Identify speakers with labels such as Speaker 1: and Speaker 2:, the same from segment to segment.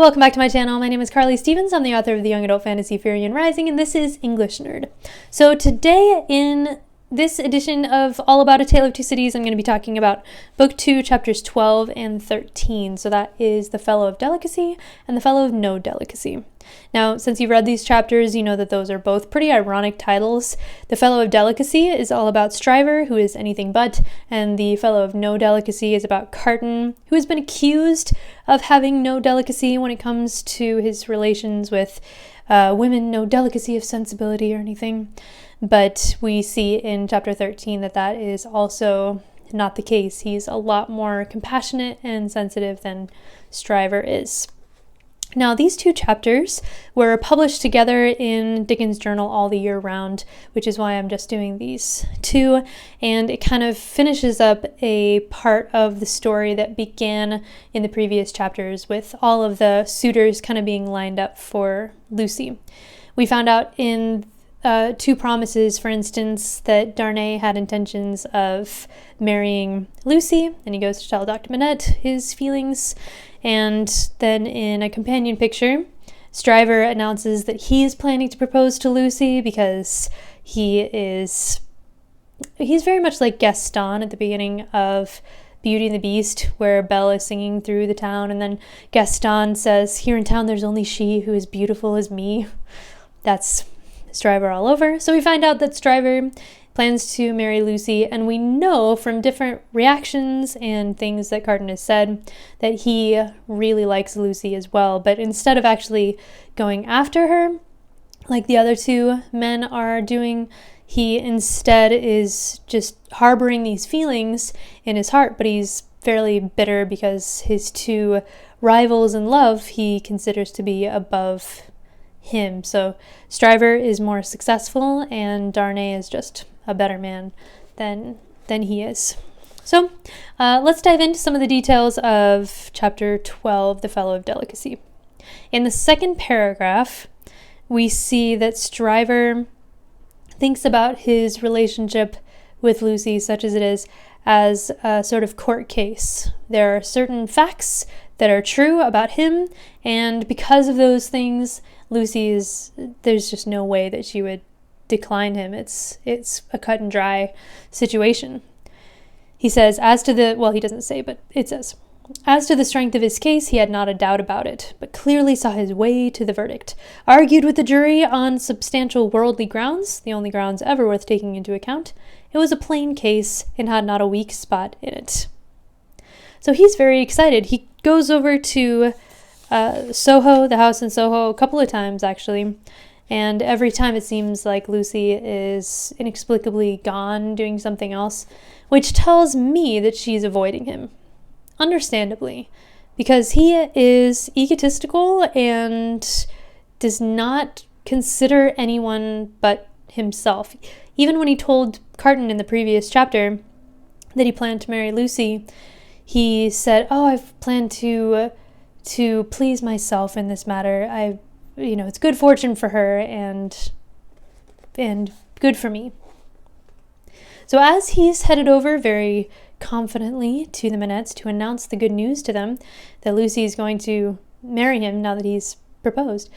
Speaker 1: welcome back to my channel. My name is Carly Stevens. I'm the author of the young adult fantasy Firian Rising, and this is English Nerd. So today in this edition of All About a Tale of Two Cities, I'm going to be talking about Book 2, Chapters 12 and 13. So that is the Fellow of Delicacy and the Fellow of No Delicacy. Now, since you've read these chapters, you know that those are both pretty ironic titles. The Fellow of Delicacy is all about Stryver, who is anything but, and the Fellow of No Delicacy is about Carton, who has been accused of having no delicacy when it comes to his relations with women, no delicacy of sensibility or anything. But we see in chapter 13 that that is also not the case. He's a lot more compassionate and sensitive than Stryver is. Now, these two chapters were published together in Dickens' journal all the year round, which is why I'm just doing these two, and it kind of finishes up a part of the story that began in the previous chapters with all of the suitors kind of being lined up for Lucie. We found out in two promises, for instance, that Darnay had intentions of marrying Lucie, and he goes to tell Dr. Manette his feelings. And then in a companion picture, Stryver announces that he is planning to propose to Lucie because he's very much like Gaston at the beginning of Beauty and the Beast, where Belle is singing through the town, and then Gaston says, "Here in town there's only she who is beautiful as me." That's Stryver all over. So we find out that Stryver plans to marry Lucie, and we know from different reactions and things that Carton has said that he really likes Lucie as well. But instead of actually going after her, like the other two men are doing, he instead is just harboring these feelings in his heart, but he's fairly bitter because his two rivals in love he considers to be above him. So Stryver is more successful, and Darnay is just a better man than he is. So let's dive into some of the details of chapter 12, the Fellow of Delicacy. In the second paragraph, we see that Stryver thinks about his relationship with Lucie, such as it is, as a sort of court case. There are certain facts that are true about him, and because of those things, there's just no way that she would decline him. It's a cut and dry situation. He says, he doesn't say, but it says, as to the strength of his case, he had not a doubt about it, but clearly saw his way to the verdict. Argued with the jury on substantial worldly grounds, the only grounds ever worth taking into account, it was a plain case and had not a weak spot in it. So he's very excited. He goes over to Soho, the house in Soho, a couple of times actually, and every time it seems like Lucie is inexplicably gone doing something else, which tells me that she's avoiding him. Understandably, because he is egotistical and does not consider anyone but himself. Even when he told Carton in the previous chapter that he planned to marry Lucie, he said, I've planned to please myself in this matter. It's good fortune for her and good for me. So as he's headed over very confidently to the Manettes to announce the good news to them that Lucie is going to marry him now that he's proposed,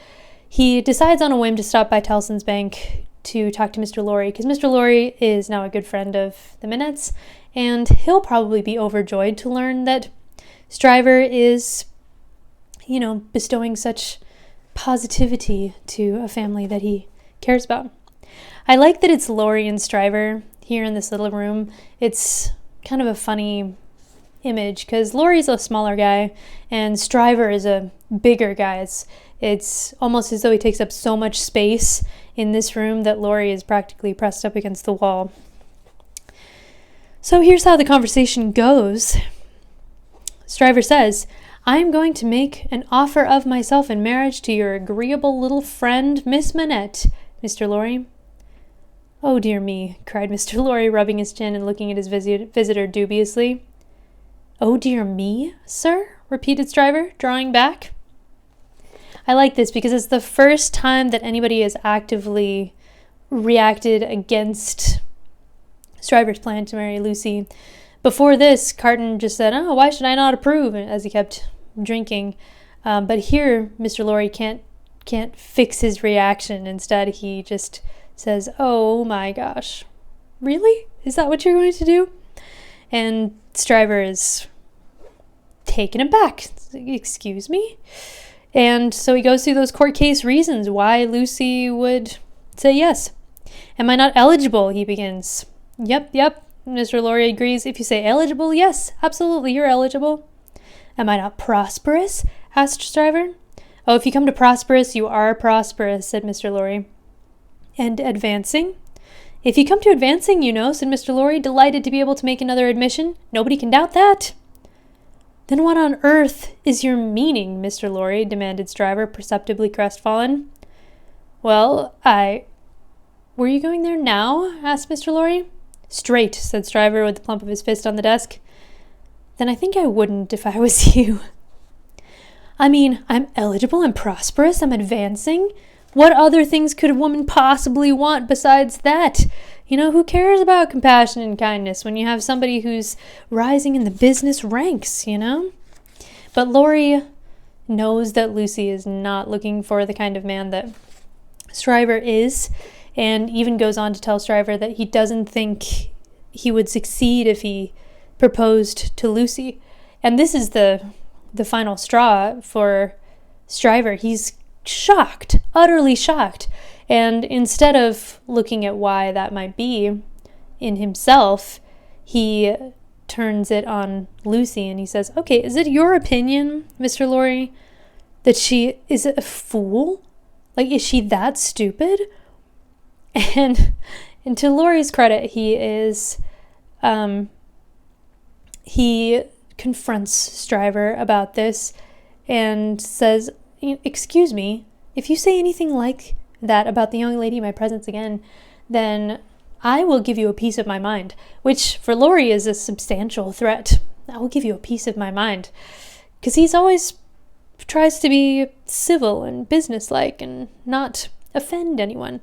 Speaker 1: he decides on a whim to stop by Tellson's Bank to talk to Mr. Lorry, because Mr. Lorry is now a good friend of the Manettes, and he'll probably be overjoyed to learn that Stryver is, bestowing such positivity to a family that he cares about. I like that it's Lorry and Stryver here in this little room. It's kind of a funny image because Lorry's a smaller guy and Stryver is a bigger guy. It's almost as though he takes up so much space in this room that Lorry is practically pressed up against the wall. So here's how the conversation goes. Stryver says, "I am going to make an offer of myself in marriage to your agreeable little friend, Miss Manette, Mr. Lorry." "Oh, dear me," cried Mr. Lorry, rubbing his chin and looking at his visitor dubiously. "Oh, dear me, sir?" repeated Stryver, drawing back. I like this because it's the first time that anybody has actively reacted against Stryver's plan to marry Lucie. Before this, Carton just said, "Oh, why should I not approve?" as he kept drinking. But here, Mr. Lorry can't fix his reaction. Instead, he just says, "Oh my gosh, really? Is that what you're going to do?" And Stryver is taken aback. Excuse me? And so he goes through those court case reasons why Lucie would say yes. "Am I not eligible?" he begins. Yep. Mr. Lorry agrees. "If you say eligible, yes, absolutely, you're eligible." "Am I not prosperous?" asked Stryver. "Oh, if you come to prosperous, you are prosperous," said Mr. Lorry. "And advancing?" "If you come to advancing, said Mr. Lorry, delighted to be able to make another admission. Nobody can doubt that." "Then what on earth is your meaning, Mr. Lorry?" demanded Stryver, perceptibly crestfallen. "Well, Were you going there now?" asked Mr. Lorry. "Straight," said Stryver with the plump of his fist on the desk. "Then I think I wouldn't if I was you." "I mean, I'm eligible, I'm prosperous, I'm advancing. What other things could a woman possibly want besides that? Who cares about compassion and kindness when you have somebody who's rising in the business ranks, But Lorry knows that Lucie is not looking for the kind of man that Stryver is, and even goes on to tell Stryver that he doesn't think he would succeed if he proposed to Lucie. And this is the final straw for Stryver. He's shocked, utterly shocked. And instead of looking at why that might be in himself, he turns it on Lucie and he says, "Okay, is it your opinion, Mr. Lorry, that she is a fool? Like, is she that stupid?" And to Lorry's credit, he confronts Stryver about this and says, "Excuse me, if you say anything like that about the young lady in my presence again, then I will give you a piece of my mind," which for Lorry is a substantial threat. "I will give you a piece of my mind," because he's always tries to be civil and businesslike and not offend anyone.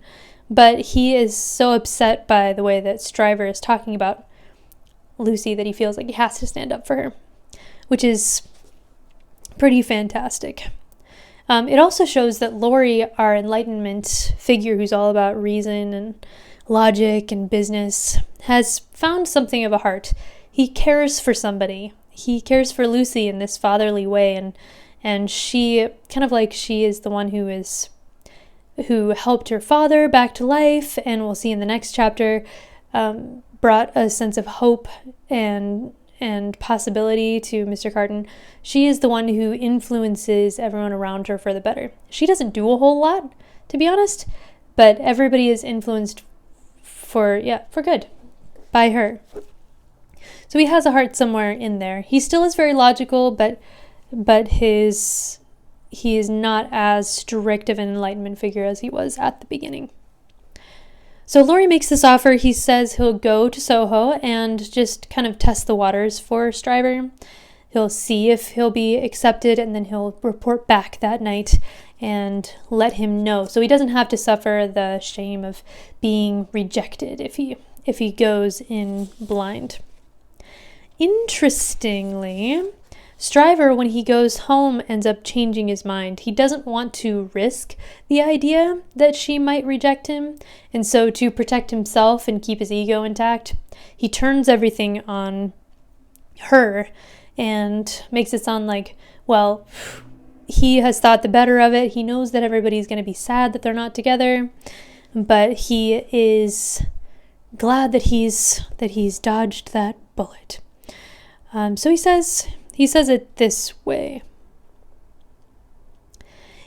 Speaker 1: But he is so upset by the way that Stryver is talking about Lucie that he feels like he has to stand up for her, which is pretty fantastic. It also shows that Lorry, our Enlightenment figure who's all about reason and logic and business, has found something of a heart. He cares for somebody. He cares for Lucie in this fatherly way, and she, kind of like she is the one who helped her father back to life, and we'll see in the next chapter, brought a sense of hope and possibility to Mr. Carton. She is the one who influences everyone around her for the better. She doesn't do a whole lot, to be honest, but everybody is influenced for good by her. So he has a heart somewhere in there. He still is very logical, but he is not as strict of an Enlightenment figure as he was at the beginning. So Lorry makes this offer. He says he'll go to Soho and just kind of test the waters for Stryver. He'll see if he'll be accepted, and then he'll report back that night and let him know. So he doesn't have to suffer the shame of being rejected if he goes in blind. Interestingly, Stryver, when he goes home, ends up changing his mind. He doesn't want to risk the idea that she might reject him, and so to protect himself and keep his ego intact, he turns everything on her and makes it sound like, well, he has thought the better of it. He knows that everybody's going to be sad that they're not together, but he is glad that he's dodged that bullet. So he says it this way.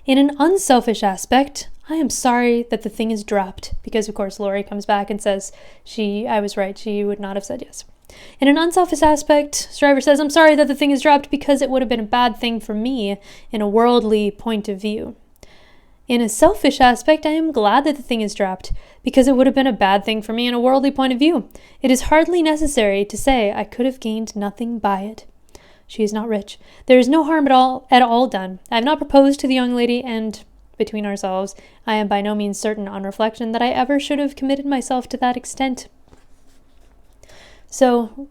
Speaker 1: In an unselfish aspect, I am sorry that the thing is dropped, because of course Lorry comes back and says, I was right, she would not have said yes. In an unselfish aspect, Stryver says, I'm sorry that the thing is dropped because it would have been a bad thing for me in a worldly point of view. In a selfish aspect, I am glad that the thing is dropped because it would have been a bad thing for me in a worldly point of view. It is hardly necessary to say I could have gained nothing by it. She is not rich. There is no harm at all done. I have not proposed to the young lady, and between ourselves, I am by no means certain on reflection that I ever should have committed myself to that extent. So,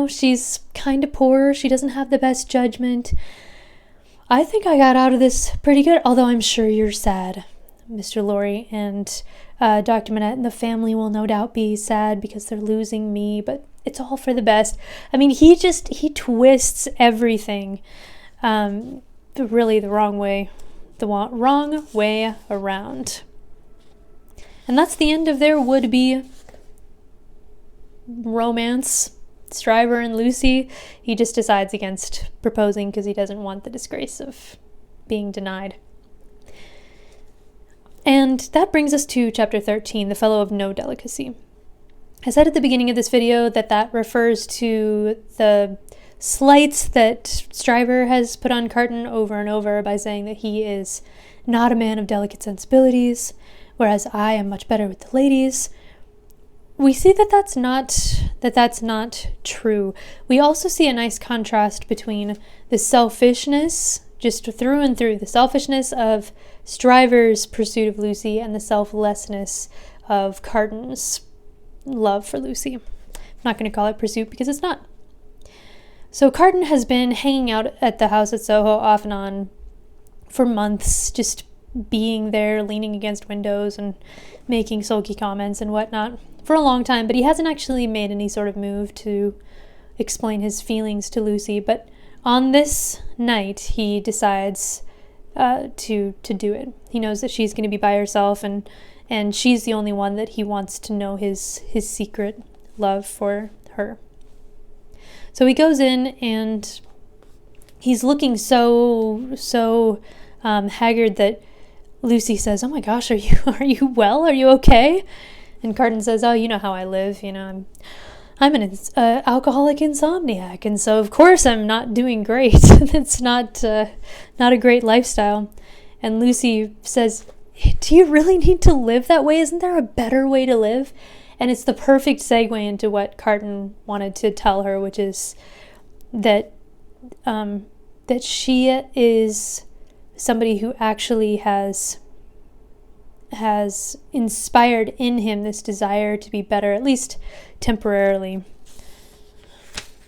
Speaker 1: she's kind of poor. She doesn't have the best judgment. I think I got out of this pretty good, although I'm sure you're sad, Mr. Lorry, and Dr. Manette and the family will no doubt be sad because they're losing me, but it's all for the best. I mean, he twists everything really the wrong way around. And that's the end of their would-be romance. Stryver and Lucie, he just decides against proposing because he doesn't want the disgrace of being denied. And that brings us to chapter 13, the Fellow of No Delicacy. I said at the beginning of this video that refers to the slights that Stryver has put on Carton over and over by saying that he is not a man of delicate sensibilities, whereas I am much better with the ladies. We see that's not true. We also see a nice contrast between the selfishness, just through and through, the selfishness of Stryver's pursuit of Lucie and the selflessness of Carton's love for Lucie. I'm not going to call it pursuit because it's not. So Carton has been hanging out at the house at Soho off and on for months, just being there, leaning against windows and making sulky comments and whatnot for a long time, but he hasn't actually made any sort of move to explain his feelings to Lucie. But on this night, he decides to do it. He knows that she's going to be by herself, and she's the only one that he wants to know his secret love for her. So he goes in, and he's looking so haggard that Lucie says, "Oh my gosh, are you well? Are you okay?" And Carton says, "Oh, you know how I live. I'm an alcoholic insomniac, and so of course I'm not doing great. It's not a great lifestyle." And Lucie says, "Do you really need to live that way? Isn't there a better way to live?" And it's the perfect segue into what Carton wanted to tell her, which is that she is somebody who actually has inspired in him this desire to be better, at least temporarily.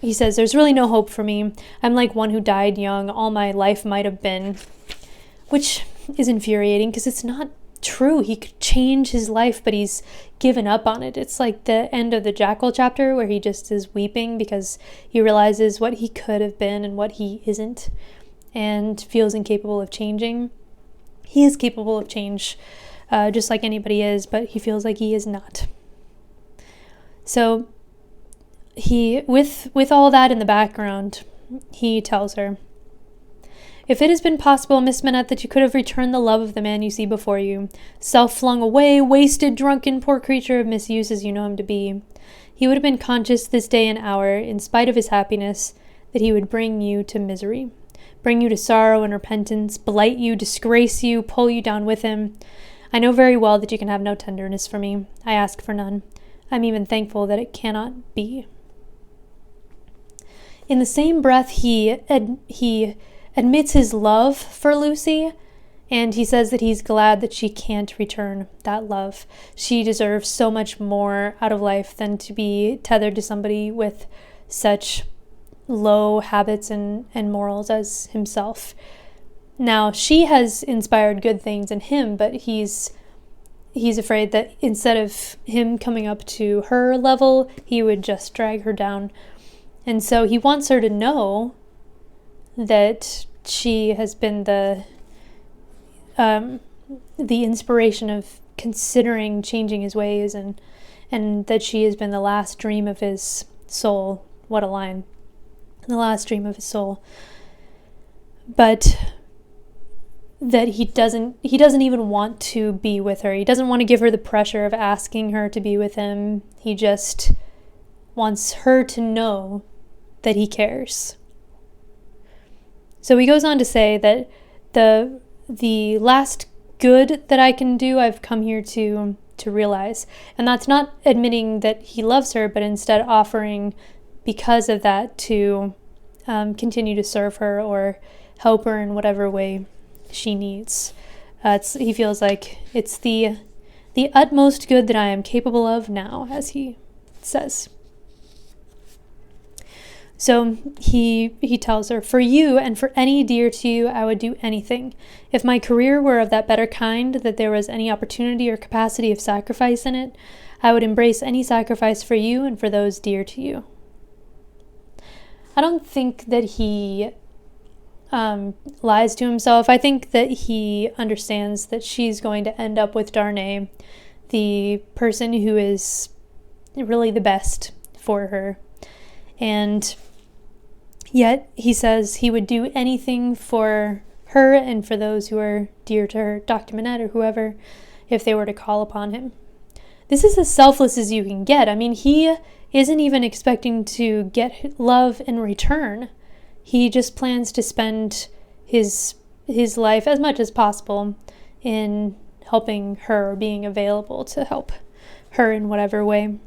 Speaker 1: He says, "There's really no hope for me. I'm like one who died young. All my life might have been," which is infuriating because it's not true. He could change his life, but he's given up on it. It's like the end of the Jackal chapter where he just is weeping because he realizes what he could have been and what he isn't, and feels incapable of changing. He is capable of change, just like anybody is, but he feels like he is not. So he, with all that in the background, he tells her, "If it has been possible, Miss Manette, that you could have returned the love of the man you see before you, self-flung away, wasted, drunken, poor creature of misuse as you know him to be, he would have been conscious this day and hour, in spite of his happiness, that he would bring you to misery, bring you to sorrow and repentance, blight you, disgrace you, pull you down with him. I know very well that you can have no tenderness for me. I ask for none. I'm even thankful that it cannot be." In the same breath, he admits his love for Lucie, and he says that he's glad that she can't return that love. She deserves so much more out of life than to be tethered to somebody with such low habits and morals as himself. Now, she has inspired good things in him, but he's afraid that instead of him coming up to her level, he would just drag her down. And so he wants her to know that she has been the inspiration of considering changing his ways, and that she has been the last dream of his soul. What a line. The last dream of his soul. But that he doesn't even want to be with her. He doesn't want to give her the pressure of asking her to be with him. He just wants her to know that he cares. So he goes on to say that the last good that I can do, I've come here to realize. And that's not admitting that he loves her, but instead offering, because of that, to continue to serve her or help her in whatever way she needs. He feels like it's the utmost good that I am capable of now, as he says. So he tells her, "For you and for any dear to you, I would do anything. If my career were of that better kind, that there was any opportunity or capacity of sacrifice in it, I would embrace any sacrifice for you and for those dear to you." I don't think that he lies to himself. I think that he understands that she's going to end up with Darnay, the person who is really the best for her. And yet he says he would do anything for her and for those who are dear to her, Dr. Manette or whoever, if they were to call upon him. This is as selfless as you can get. I mean, he isn't even expecting to get love in return. He just plans to spend his life as much as possible in helping her, or being available to help her in whatever way.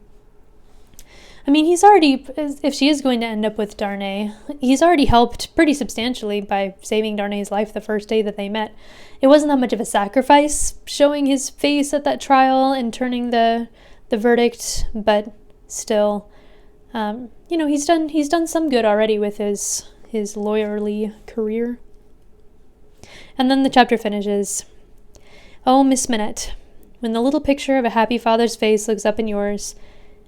Speaker 1: I mean, he's already, if she is going to end up with Darnay, he's already helped pretty substantially by saving Darnay's life the first day that they met. It wasn't that much of a sacrifice showing his face at that trial and turning the verdict, but still, he's done some good already with his lawyerly career. And then the chapter finishes. "Oh, Miss Manette, when the little picture of a happy father's face looks up in yours,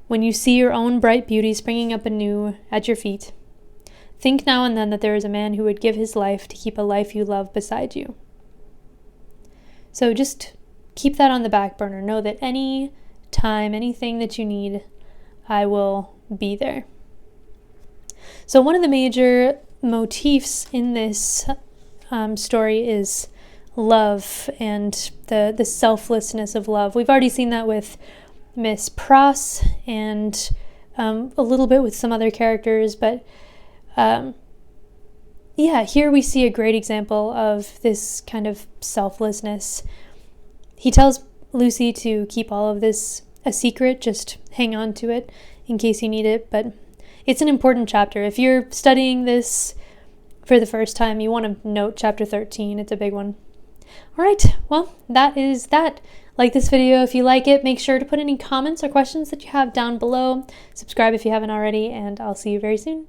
Speaker 1: when you see your own bright beauty springing up anew at your feet, think now and then that there is a man who would give his life to keep a life you love beside you." So just keep that on the back burner. Know that any time, anything that you need, I will be there. So one of the major motifs in this story is love and the selflessness of love. We've already seen that with Miss Pross and a little bit with some other characters, but here we see a great example of this kind of selflessness. He tells Lucie to keep all of this a secret, just hang on to it in case you need it, but it's an important chapter. If you're studying this for the first time, you want to note chapter 13. It's a big one. All right, well, that is that. Like this video if you like it. Make sure to put any comments or questions that you have down below. Subscribe if you haven't already, and I'll see you very soon.